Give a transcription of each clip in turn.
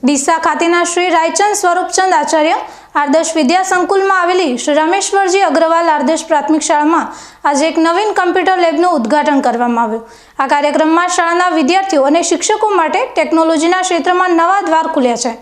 ડીસા ખાતેના શ્રી રાયચંદ સ્વરૂપચંદ આચાર્ય આદર્શ વિદ્યા સંકુલમાં આવેલી શ્રી રમેશ્વરજી અગ્રવાલ આદર્શ પ્રાથમિક શાળામાં આજે એક નવીન કમ્પ્યુટર લેબનું ઉદ્ઘાટન કરવામાં આવ્યું। આ કાર્યક્રમમાં શાળાના વિદ્યાર્થીઓ અને શિક્ષકો માટે ટેકનોલોજીના ક્ષેત્રમાં નવા દ્વાર ખુલ્યા છે।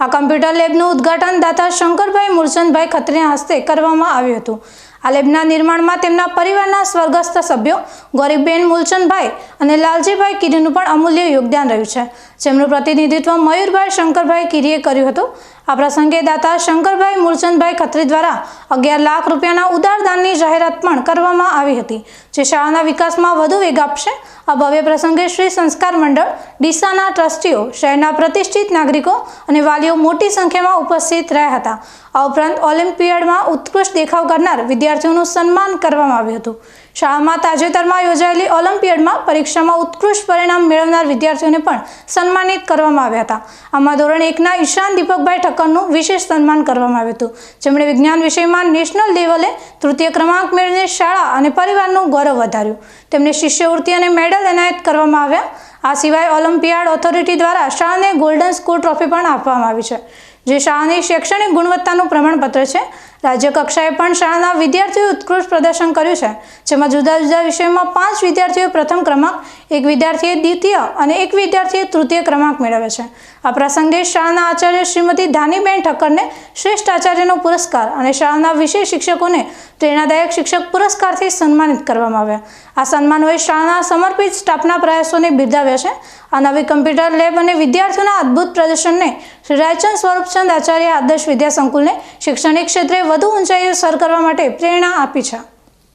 આ કમ્પ્યુટર લેબનું ઉદ્ઘાટન દાતા શંકરભાઈ મૂળચંદભાઈ ખત્રીના હસ્તે કરવામાં આવ્યું હતું। આ લેબના નિર્માણમાં તેમના પરિવારના સ્વર્ગસ્થ સભ્યો ગૌરીબેન મૂળચંદભાઈ અને લાલજીભાઈ કીરીનું પણ અમૂલ્ય યોગદાન રહ્યું છે, જેમનું પ્રતિનિધિત્વ મયુરભાઈ શંકરભાઈ કીરીએ કર્યું હતું। આ પ્રસંગે દાતા શંકરભાઈ મૂળચંદભાઈ ખત્રી દ્વારા 11 લાખ રૂપિયાના ઉદારદાનની જાહેરાત પણ કરવામાં આવી હતી, જે શાળાના વિકાસમાં વધુ વેગ આપશે। આ ભવ્ય પ્રસંગે શ્રી સંસ્કાર મંડળ ડીસાના ટ્રસ્ટીઓ, શહેરના પ્રતિષ્ઠિત નાગરિકો અને વાલીઓ મોટી સંખ્યામાં ઉપસ્થિત રહ્યા હતા। આ ઉપરાંત ઓલિમ્પિયાડમાં ઉત્કૃષ્ટ દેખાવ કરનાર વિદ્યાર્થીઓનું સન્માન કરવામાં આવ્યું હતું। શાળામાં તાજેતરમાં યોજાયેલી ઓલિમ્પિયાડમાં પરીક્ષામાં ઉત્કૃષ્ટ પરિણામ મેળવનાર વિદ્યાર્થીઓને પણ સન્માનિત કરવામાં આવ્યા હતા। આમાં ધોરણ 1ના ઈશાન દીપકભાઈ ઠક્કરનું વિશેષ સન્માન કરવામાં આવ્યું હતું, જેમણે વિજ્ઞાન વિષયમાં નેશનલ લેવલે તૃતીય ક્રમાંક મેળવીને શાળા અને પરિવારનું ગૌરવ વધાર્યું। તેમને શિષ્યવૃત્તિ અને મેડલ એનાયત કરવામાં આવ્યા। આ સિવાય ઓલિમ્પિયાડ ઓથોરિટી દ્વારા શાળાને ગોલ્ડન સ્કૂલ ટ્રોફી પણ આપવામાં આવી છે, જે શાળાની શૈક્ષણિક ગુણવત્તાનું પ્રમાણપત્ર છે। રાજ્ય કક્ષાએ પણ શાળાના વિદ્યાર્થીઓએ ઉત્કૃષ્ટ પ્રદર્શન કર્યું છે, જેમાં જુદા જુદા વિષયોમાં 5 વિદ્યાર્થીઓએ પ્રથમ ક્રમાંક, 1 વિદ્યાર્થીએ દ્વિતીય અને 1 વિદ્યાર્થીએ તૃતીય ક્રમાંક મેળવ્યો છે। આ પ્રસંગે શાળાના આચાર્ય શ્રીમતી ધાનીબેન ઠક્કરને શ્રેષ્ઠ આચાર્યનો પુરસ્કાર અને શાળાના વિશેષ શિક્ષકોને પ્રેરણાદાયક શિક્ષક પુરસ્કારથી સન્માનિત કરવામાં આવ્યા। આ સન્માનોએ શાળાના સમર્પિત સ્ટાફના પ્રયાસોને બિરદાવ્યા છે। આ નવી કમ્પ્યુટર લેબ અને વિદ્યાર્થીઓના અદ્ભુત પ્રદર્શનને શ્રી રાયચંદ સ્વરૂપચંદ આચાર્ય આદર્શ વિદ્યા સંકુલને શૈક્ષણિક ક્ષેત્રે વધુ ઊંચાઈઓ સર કરવા માટે પ્રેરણા આપી છે।